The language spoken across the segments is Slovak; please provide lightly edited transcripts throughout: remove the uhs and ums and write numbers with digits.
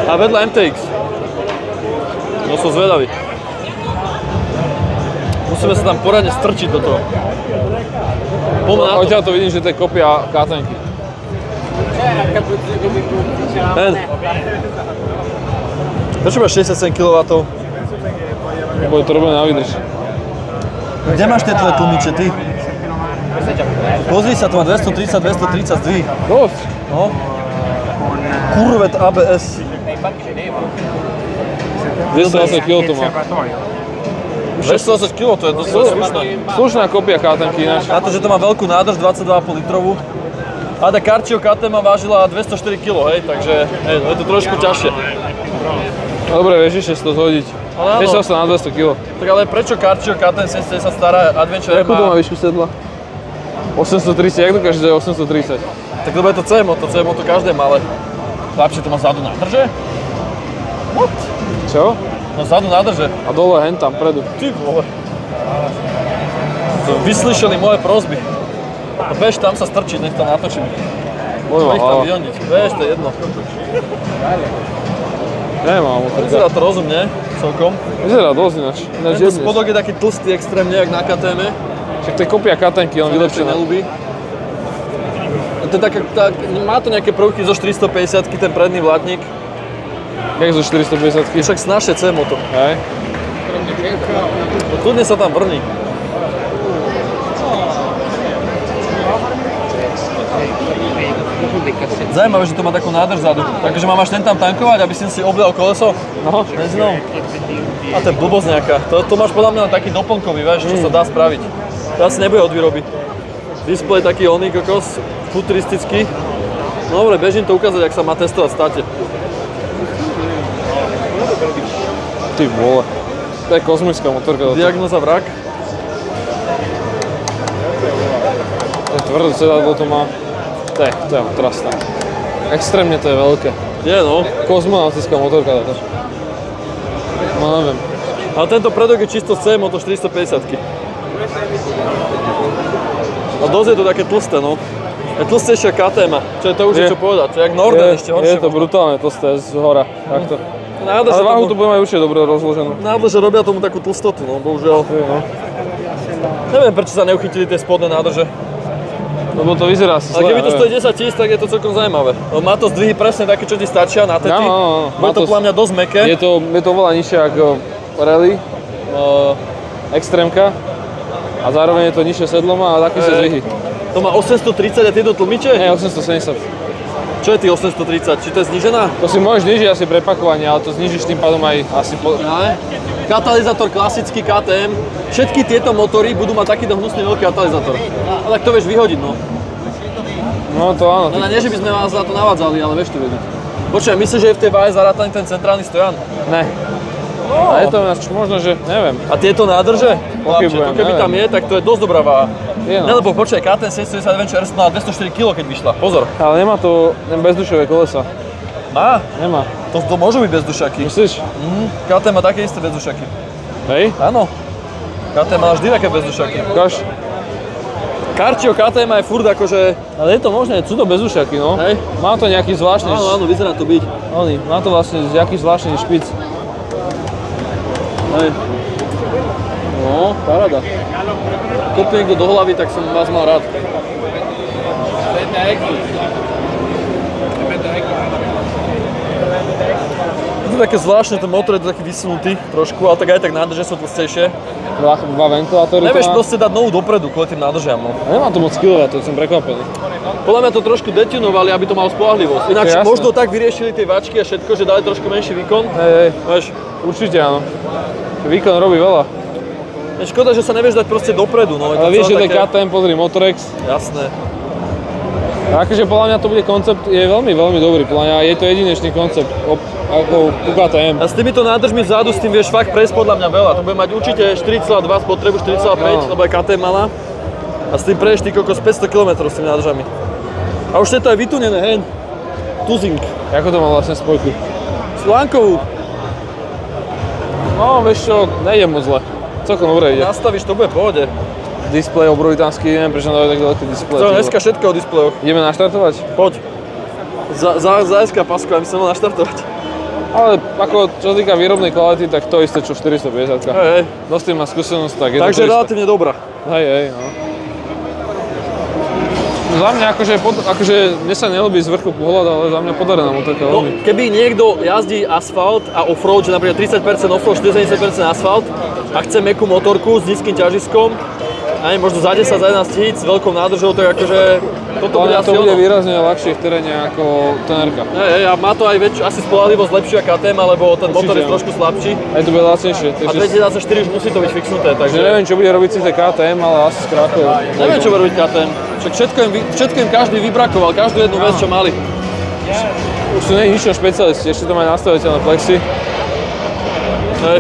A vedľa MTX. No som zvedavý. Musíme sa tam poradne strčiť do toho. Odtiaľ to vidím, že to je kopia K-tenky. Prečo máš 67 kW? Bude to robené na výdrž. Kde máš tie tvoje tlmiče, ty? Pozri sa, to má 230 zdvih. Dosť. No. Kurvet ABS. 220 kg to má. 220 kg, to je dosť slušná. Slušná kopia K-tenky ináč. Na to, že to má veľkú nádrž, 22,5 litrovú. A tá Carcio KTM vážila 204 kg, hej, takže je to trošku ťažšie. Dobre, vieš ešte to zhodiť. Vieš sa na 200 kg. Tak ale prečo Carcio KTM sa stará Adventure Jakú to má výšku sedla? 830, jak dokážeš, že je 830? Tak to bude to CMO to každé malé. Lepšie to má vzadu nádrže? What? Čo? No vzadu nádrže. A dole, hen tam, predu. Ty vole. To vyslyšeli moje prosby. No bež tam sa strčiť, nech tam natočím. Nech tam vyhoniť. Bež, to je jedno. Nemám motorka. Vyzerá to rozumne, celkom. Vyzerá dosť ináč. Tento spodok je taký tlstý extrémne, jak na KTM. Však to je kopia K-tenky, on vylepšená. Nelúbi. To je má to nejaké prvky zo 450-ky, ten predný vládnik. Jak zo 450-ky? Však snažšie C-motor. Hej. No kľudne sa tam vrní. Zajímavé, že to má takú nádrž vzadu. Takže máš ten tam tankovať, aby si oblial koleso? No. Benzínou. A to je blbosť nejaká. To máš podľa mňa taký doplnkový, vieš, čo sa dá spraviť. To asi nebude od výroby. Displej taký oný kokos, futuristický. No dobre, bežím to ukázať, jak sa má testovať v státe. Ty vole. To je kozmická motorka. Diagnóza vrak. To je tvrdé sedadlo to má. To je otrasné. Extrémne to je veľké. Je no. Kozmonautická motorka táto. No neviem. Ale tento predok je čisto C-motor 450-ky. A dosť je to také tlsté, no. Je tlstejšia KTM, čo je to už čo povedať. To je jak Norden ešte horšie. Je to brutálne tlsté z hora. Takto. Ale váhu to bude mať určite dobre rozloženú. Nádrže robia tomu takú tlstotu, no bohužiaľ. No. Neviem, prečo sa neuchytili tie spodné nádrže. Lebo to vyzerá asi zle. Ale keby to stojí 10 000, tak je to celkom zaujímavé. Má to zdvihy presne také, čo ti stačia na tety. Áno. Bude to podľa mňa dosť mäkké. Je to oveľa nižšie ako rally. Extrémka. A zároveň je to nižšie sedlo má a také sa zdvihy. To má 830 a tieto tlmiče? Nie, 870. Čo je tých 830? Či to je znížená? To si môžeš znižiť asi prepakovanie, ale to znižíš tým pádom aj asi Katalizátor klasický KTM. Všetky tieto motory budú mať takýto hnusný veľký katalizátor. A tak to vieš vyhodiť, no. No to áno. No nie, že by sme vás za to navádzali, ale vieš to vedieť. Počkaj, myslíš, že je v tej váhe zarátaný ten centrálny stojan? Ne. No. A je to možno, že neviem. A tieto nádrže? Pochybujem, keby tam je, tak to je dosť dobrá váha. Je, no. Ne, lebo počkaj, KTM 710 Adventure S mala 204 kg, keď vyšla. Pozor. Ale nemá to bezdušové kolesa. Má? Nemá. To môžu byť bezdušaky. Myslíš? KTM má také isté bezdušaky. Hej? Áno. KTM má vždy také bezdušaky. Ukáž. Carcio KTM je furt akože... Ale je to možné, sú to bezdušaky, no. Hej. Má to nejaký zvláštny... Áno, vyzerá to byť. Má to vlastne nejaký zvláštny špic. Hej. No, paráda. Kopne niekto do hlavy, tak som vás mal rád. Je to také zvláštne, ten motor je to taký vysunutý trošku, ale tak aj tak nádrže sú tlstejšie. Dva ventilátory. Nevieš proste dať novú dopredu kvôli tým nádržiam, no. Nemá to moc skillové, to som prekvapený. Podľa mňa to trošku detunovali, aby to malo spoľahlivosť. Ináč možno tak vyriešili tie váčky a všetko, že dali trošku menší výkon. Hej. Vieš? Určite áno. Výkon robí veľa. Je škoda, že sa nevieš dať proste dopredu, no. Ale vieš, že to je KTM, pozri, Motorex. Jasné. A akože podľa mňa to bude koncept, je veľmi, veľmi dobrý. Podľa mňa je to jedinečný koncept, ako u KTM. A s týmito nádržmi vzadu, s tým vieš fakt prejsť podľa mňa veľa. To bude mať určite 4,2 spotrebu, 4,5, no. Lebo je KTM malá. A s tým prejdeš ty kokos 500 km s tými nádržami. A už je to aj vytunené, hen. Tuzing. Ako to má vlastne spojku? Slánkovú. No, vieš čo, nejde moc zle. Celkom dobre ide. Nastavíš, to bude v pohode. Displej obrovitánsky, neviem prečo dávajú tak veľký displej. To je dneska všetko o displejoch. Ideme naštartovať? Poď. Za SK pasku, aby som mal naštartovať. Ale ako čo sa týka výrobnej kvality, tak to isté čo 450. Hej. Dosť tým má skúsenosť, tak je Takže to isté. relatívne dobrá. Hej, no. Za mňa akože mne sa nelúbi z vrchu pohľad, ale za mňa podarená motorka No, veľmi. keby niekto jazdí asfalt a offroad, že napríklad 30% offroad, 40% asfalt a chce mäkkú motorku s nízkym ťažiskom, a možno za 10, za 11 tisíc s veľkou nádržou, tak akože toto bude asi to bude ono. výrazne ľahšie v teréne ako tenerka. A má to aj asi spoľahlivosť lepšia KTM, lebo ten motor je Určite, trošku slabší. Aj to bude lacnejšie. A 2024 už musí to byť fixnuté, Takže takže neviem, čo bude robiť síce KTM, ale asi skrátkuje. neviem, čo bude robiť KTM. Však všetko im každý vybrakoval, každú jednu vec, čo mali. Už tu nie je nič na špecialisti, ešte to majú nastaviteľné plexy. Hej.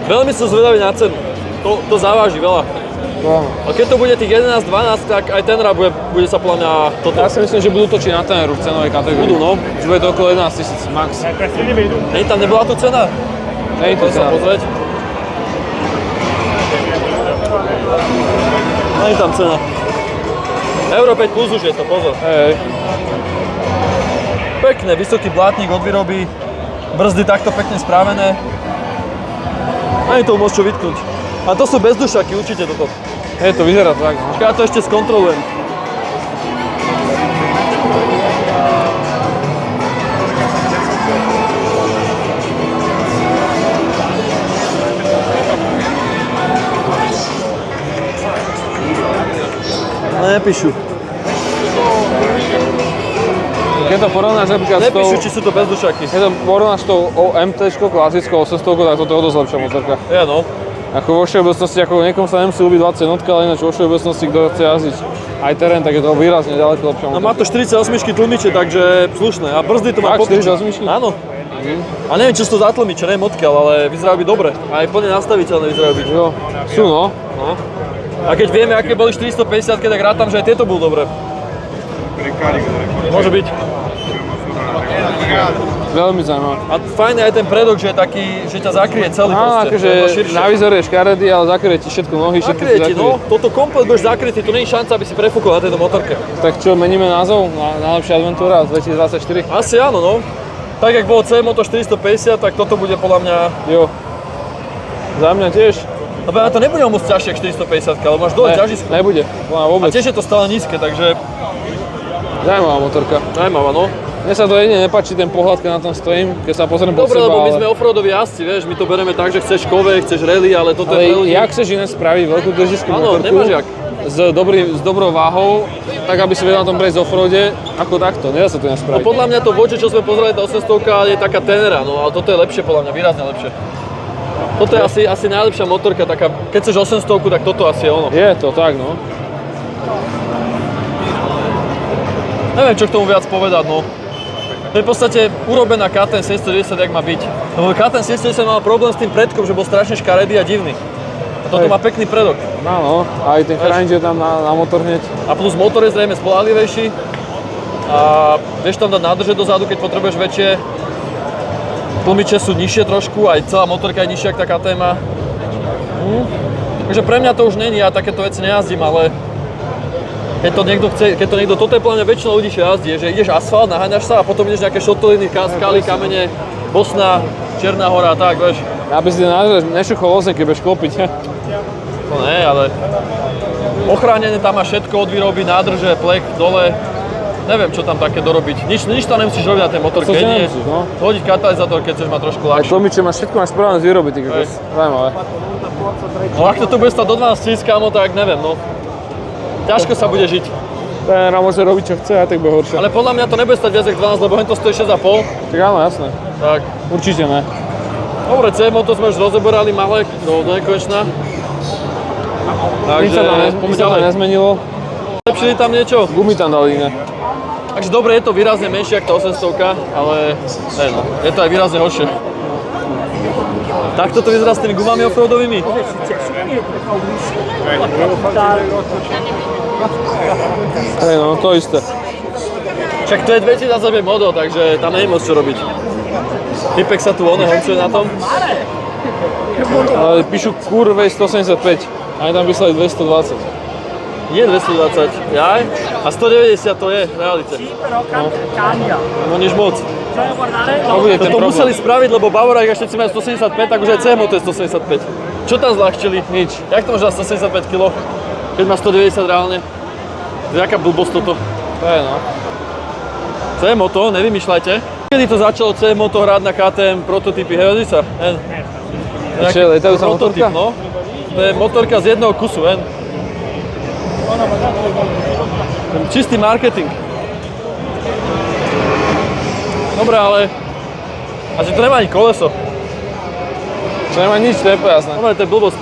Veľmi som zvedavý na cenu. To závaží veľa. No. A keď to bude tých 11, 12, tak aj Tenera bude sa podľa mňa toto. Ja si myslím, že budú točiť na Teneru v cenovej kategórii. Budú, no. Že bude to okolo 11 000 max. Hej, tam nebola tu cena? Nie je to Poďme sa cena. pozrieť. Nie je tam cena. Euro 5 plus už je to, pozor. Hej. Pekné, vysoký blátnik od výroby, brzdy takto pekne spravené. Ani to môžeš čo vytknúť. A to sú bezdušaky, určite toto. Hej, to vyzerá tak, no. Ja to ešte skontrolujem. Nepíšu. Keď to porovnáš napríklad s tou... Nepíšu, či sú to bezdušaky. Keď to porovnáš s tou MT-čkou klasickou 800, tak toto je o dosť lepšia motorka. Ja no. Ako vo všeobecnosti, ako niekomu sa nemusí ľúbiť 20 jednotka, ale ináč vo všeobecnosti, kto chce jazdiť aj terén, tak je to výrazne ďaleko lepšia No motorka. má to 48 tlmiče, takže slušné. A brzdy to má Fakt, popiči. 48? Áno. A neviem, čo sú to za tlmiče, neviem odkiaľ, ale vyzerajú byť dobre. A aj plne nastaviteľné vyzerajú byť. Jo, sú no. No. A keď vieme, aké boli 450, tak rátam, že aj tieto budú dobré. Môže byť. Veľmi zaujímavé. A fajn je aj ten predok, že je taký, že ťa zakrie celý Áno, proste. akože To je širšie. na výzore je škaredý, ale zakrie ti všetko nohy, všetko ti Zakrie ti, zakrie. no. Toto komplet budeš zakrytý, tu nie je šanca, aby si prefúkol na tejto motorke. Tak čo, meníme názov na najlepšia adventúra 2024? Asi áno, no. Tak, jak bolo C-Moto 450, tak toto bude podľa mňa... Jo. Za mňa tiež. Lebo ja to nebudem môcť ťažšie ako 450, ale máš dole ťažisko. Nebude, A vôbec. tiež je to stále nízke, takže Zaujímavá motorka. zaujímavá, no. Mne sa to jedine nepáči ten pohľad, keď na tom stojím, keď sa pozriem pod Dobre, seba, lebo my ale... sme offroadoví jazdci, vieš, my to bereme tak, že chceš kove, chceš rally, ale toto je pre Ale ľudí. jak chceš iné spraviť veľkú držiskú Áno, motorku nemáš jak. s dobrou váhou, tak aby si vedel na tom prejsť v offroade, ako takto, nedá sa to iné No spraviť. podľa mňa to voči, čo sme pozerali, tá 800 je taká Tenera, no ale toto je lepšie podľa mňa, výrazne lepšie. Toto je asi najlepšia motorka, taká, keď chceš 800, tak toto asi je ono. Je to tak, no. Neviem, čo k tomu viac povedať, no. To je v podstate urobená KTM 710, jak má byť. Lebo KTM 710 mal problém s tým predkom, že bol strašne škaredý a divný. A toto Hej. má pekný predok. No, aj ten chránič je tam na motor hneď. A plus motor je zrejme spoľahlivejší. A vieš tam dať nádrže dozadu, keď potrebuješ väčšie. Tlmiče sú nižšie trošku, aj celá motorka je nižšia ako tá KTM. Takže pre mňa to už není, ja takéto veci nejazdím, ale keď to niekto chce, toto je podľa mňa väčšina ľudí, čo jazdí, že ideš asfalt, naháňaš sa a potom ideš nejaké šotoliny, skály, kamene, Bosna, Černá hora a tak, vieš. Aby si nešuchol ozem, keď budeš klopiť. To ne, ale ochránené tam máš všetko od výroby, nádrže, plek, dole. Neviem, čo tam také dorobiť. Nič tam nemusíš robiť na tej motorke. To si jedine nemusíš, no. hodiť katalizátor, keď chceš mať trošku Aj ľahšie. tlmiče máš všetko máš správne z výroby, ty kokos. Zaujímavé. No ak to bude stať do 12 000, kámo, tak neviem, no. Ťažko sa bude žiť. Ten môže robiť čo chce, a tak bude horšie. Ale podľa mňa to nebude stať viac ako 12, lebo hen to stojí 6,5. Tak áno, jasné. Tak. Určite ne. Dobre, C-Moto sme už rozeberali malé do nekonečna. Nič Takže poďme sa tam ďalej. nezmenilo. Lepšili tam niečo? Gumy tam dali iné. Takže dobre, je to výrazne menšie ako tá 800, ale ne, no, je to aj výrazne horšie. Takto to vyzerá s tými gumami offroadovými? Hej, no, to isté. Však to je 2025 model, takže tam nie je moc čo robiť. Typek sa tu honcuje na tom. Ale píšu kurvej 175. Aj tam vyslali 220. Nie 220, jaj? A 190 to je v realite. No nič moc. To bude ten To problém. museli spraviť, lebo Bavorák a všetci majú 175, tak už aj C-moto je 175. Čo tam zľahčili? Nič. Jak to môže dať 175 kg, keď má 190 reálne? To je jaká blbosť toto. To je no. C-moto, nevymýšľajte. Kedy to začalo C-moto hrať na KTM prototypy, hej, sa? Čiže letajúca motorka? No. To je motorka z jedného kusu, hen. Čistý marketing. Dobre, ale... A že to nemá ani koleso. Čo nemá nič, to je pojasné. Dobre, to je blbosť.